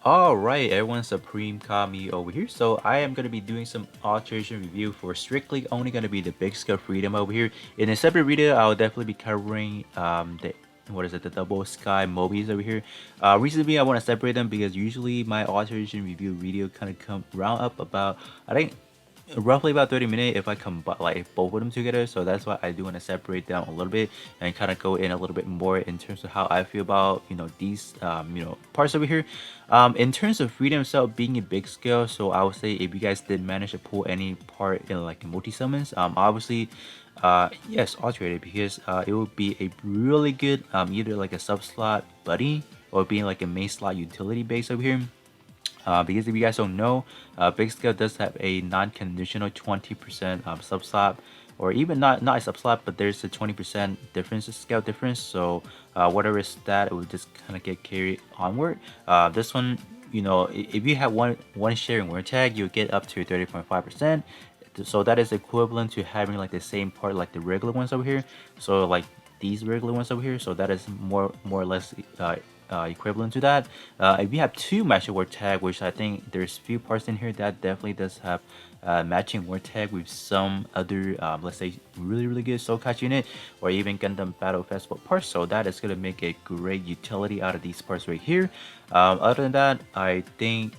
Alright, everyone, Supreme Kami over here. So I am going to be doing some alteration review for strictly only going to be the big scale Freedom over here. In a separate video, I'll definitely be covering the the double sky Mobies over here. Recently I want to separate them because usually my alteration review video kind of come round up about, I think, roughly about 30 minutes if I combine like both of them together. So that's why I do want to separate down a little bit and kind of go in a little bit more in terms of how I feel about these parts over here. In terms of Freedom itself being a big scale, so I would say if you guys did manage to pull any part in like multi summons, obviously yes, alterated, because it would be a really good either like a sub slot buddy or being like a main slot utility base over here. Because if you guys don't know, Big Scale does have a non-conditional 20% sub slot, or even not a sub slot, but there's a 20% difference, scale difference. So whatever is that, it will just kind of get carried onward. This one, if you have one sharing word tag, you'll get up to 30.5%. So that is equivalent to having like the same part like the regular ones over here. So like these regular ones over here. So that is more or less equivalent to that. If you have two matching word tag, which I think there's few parts in here that definitely does have matching word tag with some other let's say really good soul catch unit or even Gundam Battle Festival parts, so that is going to make a great utility out of these parts right here. Other than that, I think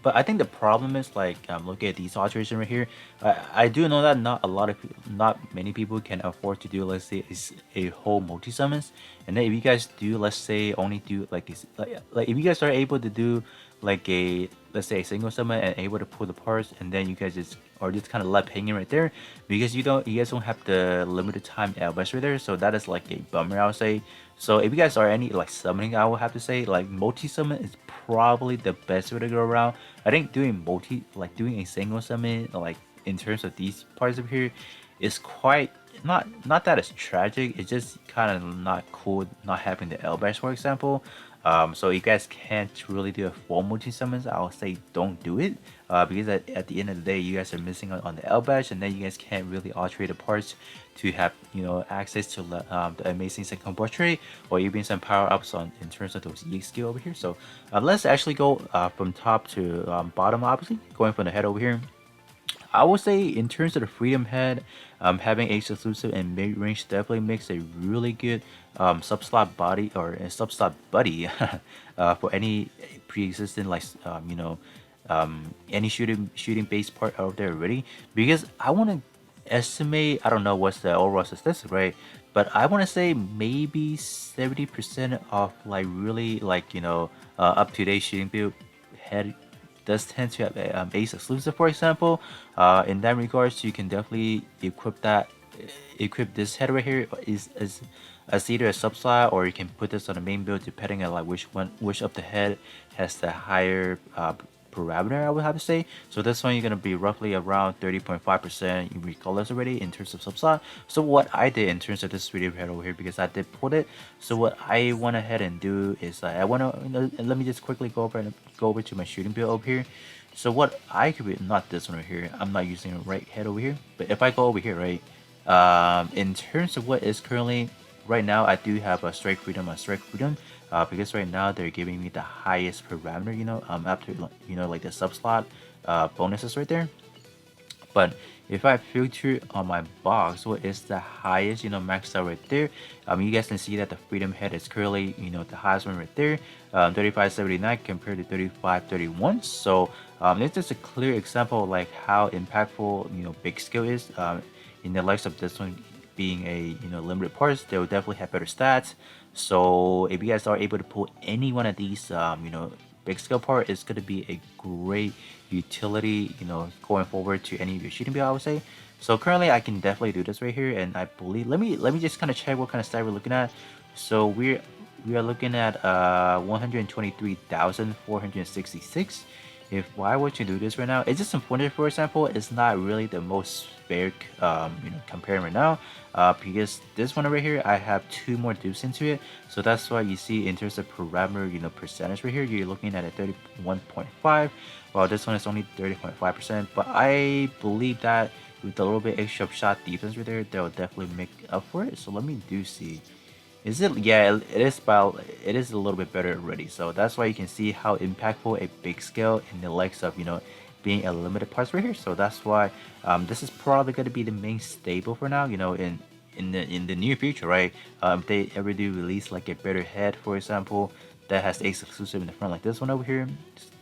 but I think the problem is like look at these alteration right here. I do know that not many people can afford to do, let's say, is a whole multi summons. And then if you guys do, let's say, only do like this, like if you guys are able to do like a, let's say, a single summon and able to pull the parts, and then you guys just are just kind of left hanging right there because you guys don't have the limited time LBS right there. So that is like a bummer, I would say. So if you guys are any like summoning, I would have to say like multi summon is probably the best way to go around. I think doing a single summon like in terms of these parts over here is quite not that it's tragic. It's just kind of not cool not having the L bash, for example. So you guys can't really do a full multi summons, I'll say don't do it. Because at the end of the day, you guys are missing on the L bash, and then you guys can't really alterate the parts to have access to the amazing second portrait or even some power ups on in terms of those EX skill over here. So let's actually go from top to bottom, obviously going from the head over here. I would say in terms of the Freedom Head, having Ace exclusive and mid range definitely makes a really good sub slot body or a sub slot buddy for any pre-existing like any shooting based part out there already. Because I want to estimate, I don't know what's the overall statistic, right? But I want to say maybe 70% of like really like up to date shooting build head does tend to have a, Ace exclusive, for example. In that regards, you can definitely equip this head right here is as either a sub slot, or you can put this on the main build depending on like which of the head has the higher parameter, I would have to say. So this one you're gonna be roughly around 30.5% regardless already in terms of sub slot. So what I did in terms of this video head over here, because I did put it, so what I went ahead and do is I want to let me just quickly go over to my shooting build over here. So what I could be, not this one right here, I'm not using a right head over here, but if I go over here, right, in terms of what is currently right now, I do have a Strike Freedom, because right now they're giving me the highest parameter, after like the sub slot bonuses right there. But if I filter on my box, what is the highest, maxed out right there? You guys can see that the Freedom Head is currently, the highest one right there, 3579 compared to 3531. So it's just a clear example of like how impactful, big scale is. In the likes of this one being a limited parts, they will definitely have better stats. So if you guys are able to pull any one of these, big scale part, is going to be a great utility, going forward to any of your shooting build, I would say. So currently I can definitely do this right here, and I believe let me just kind of check what kind of stat we're looking at. So we are looking at 123,466. If why would you do this right now? It's just important, for example, it's not really the most fair comparing right now, because this one right here I have two more dupes into it, so that's why you see in terms of parameter percentage right here, you're looking at a 31.5, while this one is only 30.5%. But I believe that with a little bit extra shot defense right there, that will definitely make up for it. So let me do see Is it? Yeah, it is. About it is a little bit better already. So that's why you can see how impactful a big scale in the likes of being a limited parts right here. So that's why this is probably going to be the main staple for now. In the near future, right? If they ever do release like a better head, for example, that has Ace exclusive in the front, like this one over here,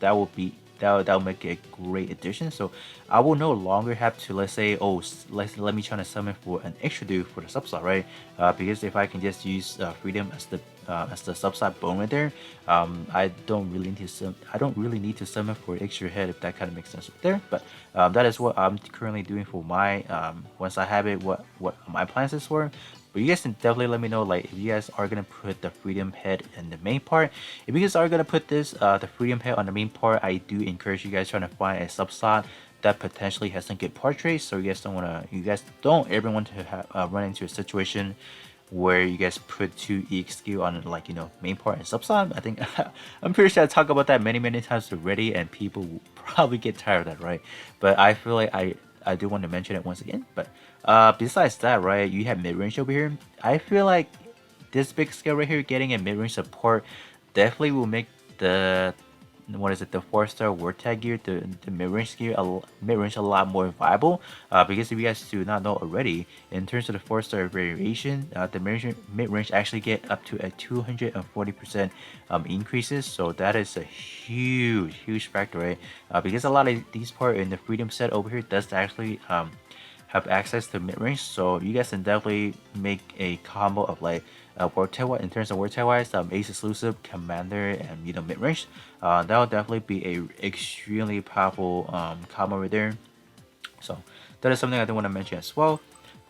that will be that'll make a great addition. So I will no longer have to, let's say, oh, let me try to summon for an extra dude for the sub slot, right? Because if I can just use Freedom as the sub slot bone right there, I don't really need to summon for extra head, if that kind of makes sense right there. But that is what I'm currently doing for my once I have it, what my plans is for. But you guys can definitely let me know, like, if you guys are gonna put the Freedom head in the main part. If you guys are gonna put this the Freedom head on the main part, I do encourage you guys trying to find a sub slot that potentially has some good portraits. So you guys don't ever want to run into a situation where you guys put two EXQ on, like, main part and sub slot. I think I'm pretty sure I talked about that many times already, and people will probably get tired of that, right? But I feel like I do want to mention it once again. But besides that, right, you have mid range over here. I feel like this big scale right here, getting a mid range support definitely will make the what is it, the 4-star word tag gear, the mid-range gear, mid-range a lot more viable. Because if you guys do not know already, in terms of the 4-star variation, the mid-range actually get up to a 240% increases. So that is a huge factor, right? Because a lot of these part in the Freedom set over here does actually have access to mid range, so you guys can definitely make a combo of like in terms of word wise, Ace exclusive, Commander, and mid range. That will definitely be a extremely powerful combo right there. So that is something I do want to mention as well.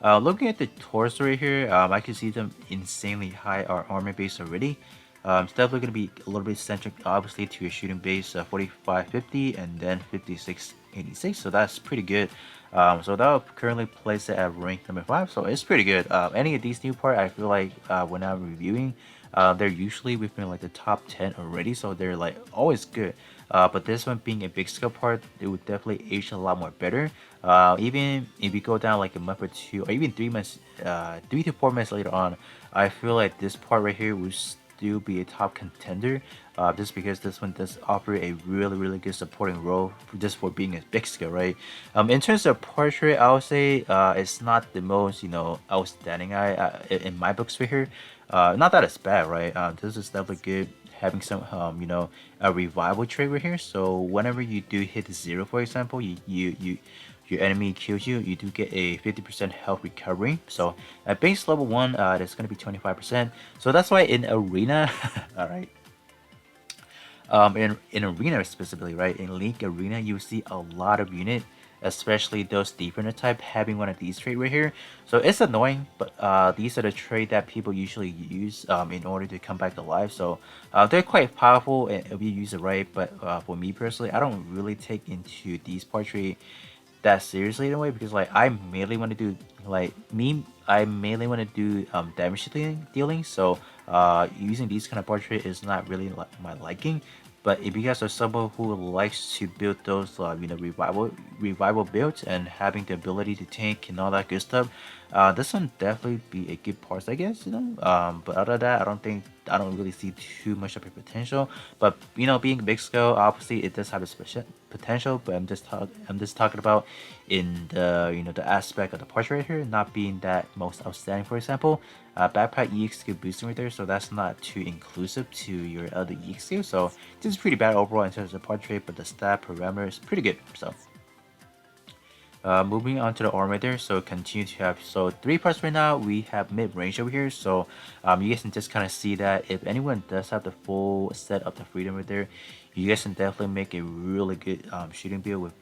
Looking at the torso right here, I can see them insanely high armor base already. It's definitely going to be a little bit centric, obviously, to your shooting base, 4550 and then 5686. So that's pretty good. So that will currently place it at rank number 5. So it's pretty good. Any of these new parts, I feel like when I'm reviewing, they're usually within like the top 10 already. So they're like always good. But this one being a big scale part, it would definitely age a lot more better. Even if you go down like a month or two, or even 3 months, 3 to 4 months later on, I feel like this part right here will still be a top contender. Just because this one does offer a really good supporting role just for being a big scale, right? In terms of portrait, I would say it's not the most outstanding in my books right here. Not that it's bad, right? This is definitely good, having some a revival trait right here. So whenever you do hit 0, for example, your enemy kills you, you do get a 50% health recovery. So at base level 1, that's going to be 25%. So that's why in arena, all right, in arena specifically, right, in League Arena, you see a lot of unit, especially those defender type, having one of these trait right here. So it's annoying, but these are the trait that people usually use in order to come back alive. So they're quite powerful if you use it right. But for me personally, I don't really take into these portrait that seriously in a way, because like I mainly want to do I mainly want to do damage dealing. So using these kind of portrait is not really my liking. But if you guys are someone who likes to build those revival builds and having the ability to tank and all that good stuff, this one definitely be a good part, I guess. But other than that, I don't really see too much of a potential. But being big scale, obviously it does have a special potential. But I'm just talking about in the the aspect of the portrait right here not being that most outstanding. For example, backpack EXQ boosting right there, so that's not too inclusive to your other EXQ. So this is pretty bad overall in terms of portrait, but the stat parameter is pretty good. So moving on to the armor there, so continue to have 3 parts right now. We have mid range over here, so you guys can just kind of see that if anyone does have the full set of the Freedom right there, you guys can definitely make a really good shooting build with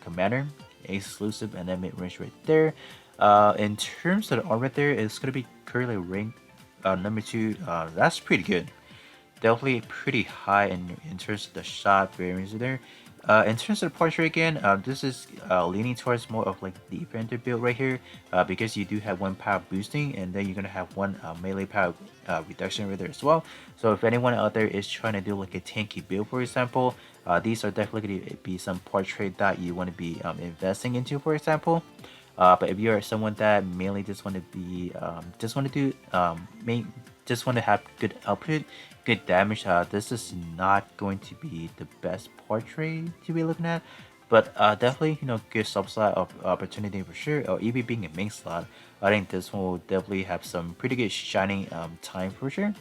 Commander, Ace exclusive, and then mid range right there. In terms of the armor there, it's gonna be currently ranked number 2. That's pretty good, definitely pretty high in terms of the shot variance there. In terms of the portrait again, this is leaning towards more of like the defender build right here, because you do have 1 power boosting, and then you're gonna have 1 melee power reduction right there as well. So if anyone out there is trying to do like a tanky build, for example, these are definitely gonna be some portrait that you want to be investing into, for example. But if you're someone that mainly just want to be just want to do just want to have good output, good damage, this is not going to be the best portrait to be looking at. But definitely, good sub slot of opportunity for sure. Or even being a main slot, I think this one will definitely have some pretty good shining time for sure.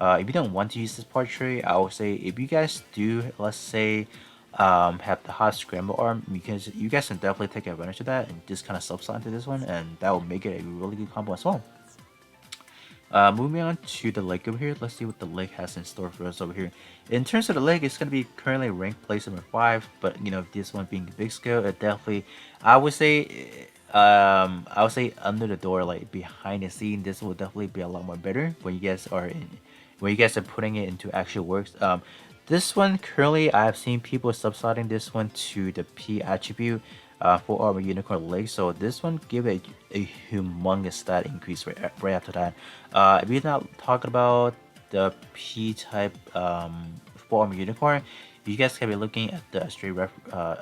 If you don't want to use this portrait, I would say if you guys do, let's say, have the hot scramble arm, because you guys can definitely take advantage of that and just kind of sub slot into this one, and that will make it a really good combo as well. Moving on to the leg over here, let's see what the leg has in store for us over here. In terms of the leg, it's going to be currently ranked place number 5, but this one being the big scale, it definitely, I would say, under the door, like behind the scene, this will definitely be a lot more better when you guys are putting it into actual works. This one currently, I have seen people subsiding this one to the P attribute for our unicorn leg. So this one give it a humongous stat increase right after that. If you're not talking about the P type for our unicorn, you guys can be looking at the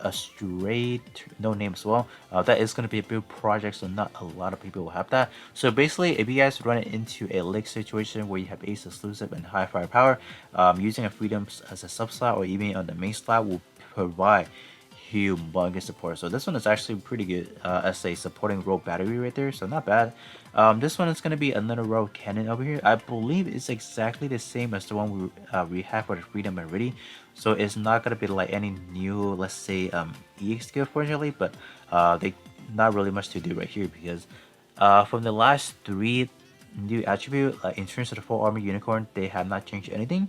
Astray no name as well. That is going to be a big project, so not a lot of people will have that. So basically, if you guys run it into a leg situation where you have ace exclusive and high firepower, using a freedom as a sub slot or even on the main slot will provide humongous support. So this one is actually pretty good as a supporting row battery right there, so not bad. This one is going to be another row cannon over here. I believe it's exactly the same as the one we have for the Freedom already, so it's not going to be like any new, let's say, EX skill fortunately, but they not really much to do right here, because from the last 3 new attribute, in terms of the full armor unicorn, they have not changed anything.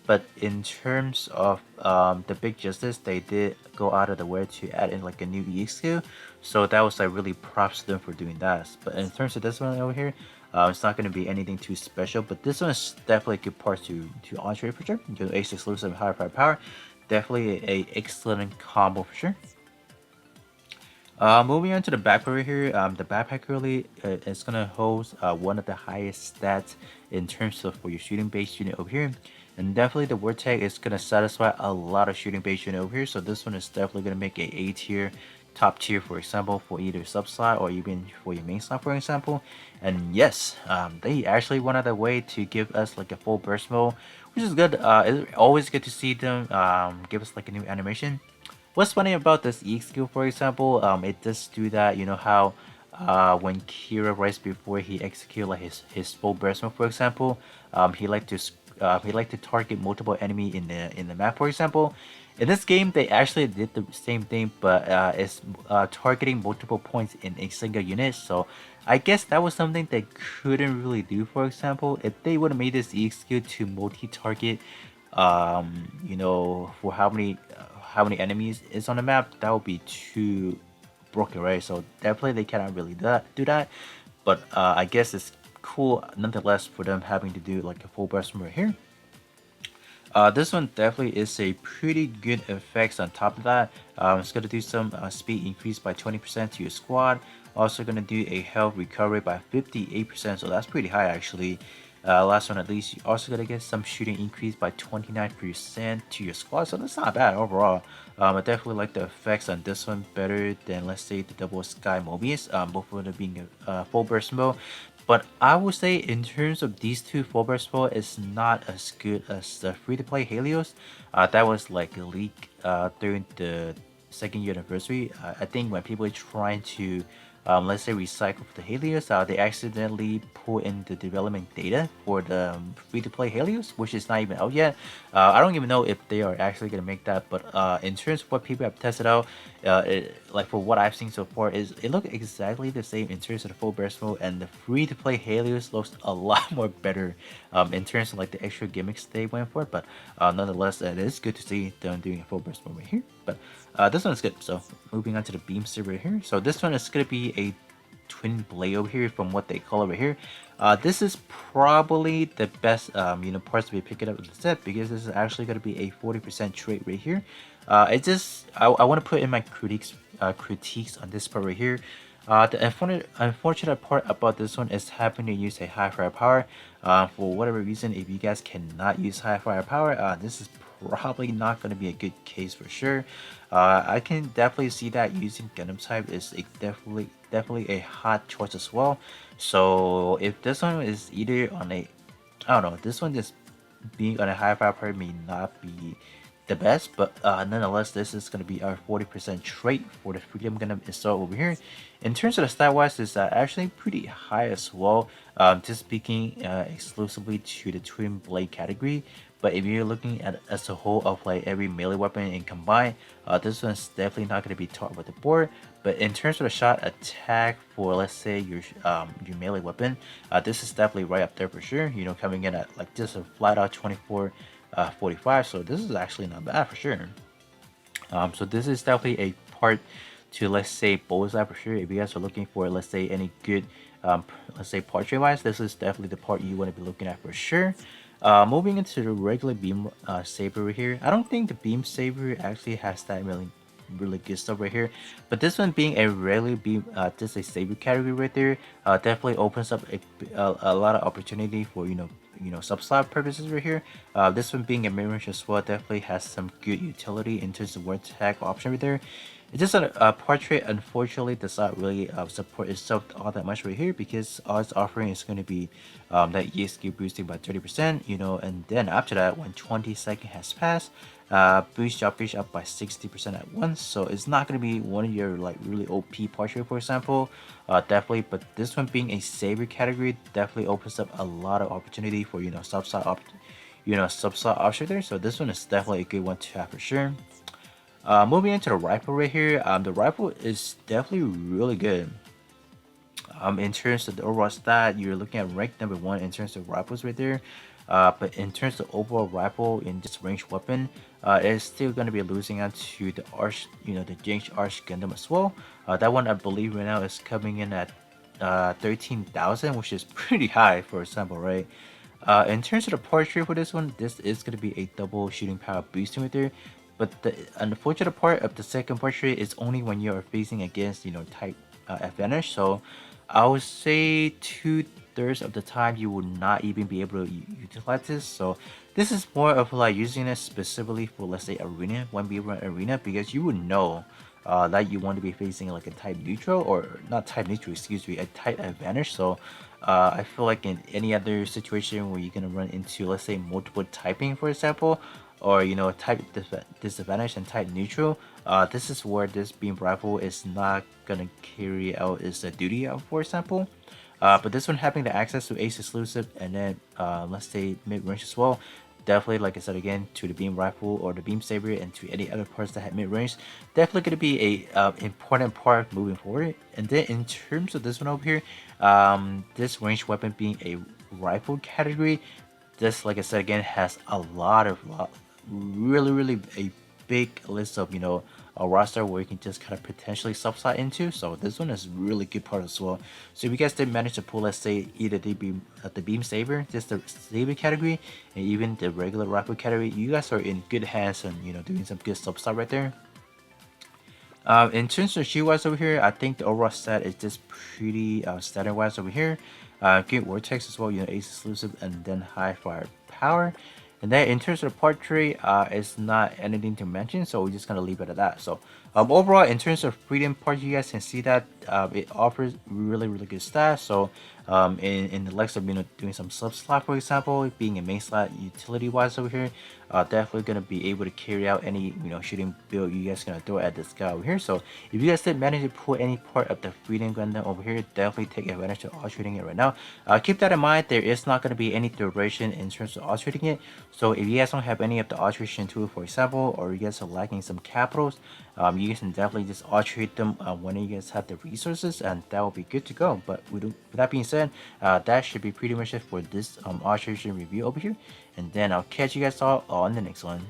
But in terms of the big justice, they did go out of the way to add in like a new EX skill, so that was like really props to them for doing that. But in terms of this one over here, it's not going to be anything too special, but this one is definitely a good part to Entree for sure. Because ace exclusive higher power, definitely a excellent combo for sure. Moving on to the backpack right here, the backpack really is gonna host one of the highest stats in terms of for your shooting base unit over here, and definitely the word tag is gonna satisfy a lot of shooting base unit over here. So this one is definitely gonna make a tier, top tier, for example, for either sub slot or even for your main slot, for example. And yes, they actually went out of their way to give us like a full burst mode, which is good. It's always good to see them give us like a new animation. What's funny about this EX skill, for example, it does do that, how when Kira right before he execute like his full burst mode, for example, he like to target multiple enemy in the map, for example. In this game, they actually did the same thing, but it's targeting multiple points in a single unit. So I guess that was something they couldn't really do. For example, if they would have made this EX skill to multi-target, for how many enemies is on the map, that would be too broken, right? So definitely they cannot really do that. But I guess it's cool nonetheless for them having to do like a full burst right here. This one definitely is a pretty good effects on top of that. It's going to do some speed increase by 20% to your squad. Also going to do a health recovery by 58%, so that's pretty high actually. Last one at least, you're also going to get some shooting increase by 29% to your squad, so that's not bad overall. I definitely like the effects on this one better than, let's say, the Double Sky Mobius, both of them being a full burst mode. But I would say in terms of these two full burst mode, it's not as good as the free-to-play Helios. That was like a leak during the second year anniversary. I think when people are trying to let's say recycle the Helios, they accidentally pull in the development data for the free-to-play Helios, which is not even out yet. I don't even know if they are actually going to make that, but in terms of what people have tested out, like for what I've seen so far, is it looks exactly the same in terms of the full burst mode, and the free-to-play Helios looks a lot more better in terms of like the extra gimmicks they went for. But nonetheless, it is good to see them doing a full burst mode right here. But this one is good. So moving on to the beam server here. So this one is going to be a twin blade over here from what they call over here. This is probably the best parts to be picking up in the set, because this is actually going to be a 40% trait right here. I want to put in my critiques on this part right here. The unfortunate part about this one is having to use a high firepower. For whatever reason, if you guys cannot use high firepower, this is probably not going to be a good case for sure. I can definitely see that using Gundam type is definitely a hot choice as well. So if this one is either on a I don't know. This one just being on a high power may not be the best, but nonetheless, this is going to be our 40% trait for the Freedom Gundam install over here. In terms of the stat wise, it's actually pretty high as well. Just speaking exclusively to the twin blade category. But if you're looking at as a whole of like every melee weapon and combined, this one's definitely not going to be top of the board. But in terms of the shot attack for, let's say, your melee weapon, this is definitely right up there for sure. You know, coming in at like just a flat out 24, 45. So this is actually not bad for sure. So this is definitely a part to, let's say, bullseye for sure. If you guys are looking for, let's say, any good, let's say, portrait wise, this is definitely the part you want to be looking at for sure. Moving into the regular beam saber right here, I don't think the beam saber actually has that really good stuff right here, but this one being a regular beam, just a saber category right there, definitely opens up a lot of opportunity for sub slot purposes right here. This one being a mid-range as well definitely has some good utility in terms of word tag option right there. It's just a portrait unfortunately does not really support itself all that much right here, because all it's offering is going to be that ESQ boosting by 30%, and then after that, when 20 seconds has passed, boost your fish up by 60% at once. So it's not going to be one of your like really OP portrait, for example, definitely. But this one being a saber category definitely opens up a lot of opportunity for sub slot option there. So this one is definitely a good one to have for sure. Moving into the rifle right here, the rifle is definitely really good. In terms of the overall stat, you're looking at rank number 1 in terms of rifles right there. But in terms of overall rifle in this ranged weapon, it's still going to be losing out to the Arch, the Jinx Arch Gundam as well. That one I believe right now is coming in at 13,000, which is pretty high for example, right? In terms of the portrait for this one, this is going to be a double shooting power boosting right there. But the unfortunate part of the second portrait is only when you're facing against, type advantage. So I would say 2/3 of the time you will not even be able to utilize this. So this is more of like using it specifically for, let's say, arena, 1v1 arena, because you would know that you want to be facing like a type neutral, or not type neutral, excuse me, a type advantage. So I feel like in any other situation where you're gonna run into, let's say, multiple typing, for example, or type disadvantage and type neutral, this is where this beam rifle is not gonna carry out its duty out, for example. But this one having the access to ace exclusive, and then let's say mid-range as well, definitely, like I said again, to the beam rifle or the beam saber and to any other parts that have mid-range, definitely going to be a important part moving forward. And then in terms of this one over here, this ranged weapon being a rifle category, this, like I said again, has a really a big list of a roster where you can just kind of potentially subside into. So this one is really good part as well. So if you guys did manage to pull, let's say, either the beam saber, just the saber category, and even the regular rifle category, you guys are in good hands and doing some good subside right there. In terms of shield wise over here, I think the overall stat is just pretty standard wise over here. Good vortex as well, ace exclusive, and then high fire power. And then in terms of the portrait, it's not anything to mention, so we're just gonna leave it at that. So overall, in terms of Freedom part, you guys can see that it offers really good stats. So in the likes of doing some sub slot, for example, being a main slot utility wise over here, definitely gonna be able to carry out any shooting build you guys gonna throw at this guy over here. So if you guys did manage to pull any part of the Freedom Gundam over here, definitely take advantage of alterating it right now. Keep that in mind, there is not gonna be any duration in terms of alterating it. So if you guys don't have any of the alteration tool, for example, or you guys are lacking some capitals, you guys can definitely just alterate them when you guys have the resources, and that will be good to go. But with that being said, that should be pretty much it for this alteration review over here. And then I'll catch you guys all on the next one.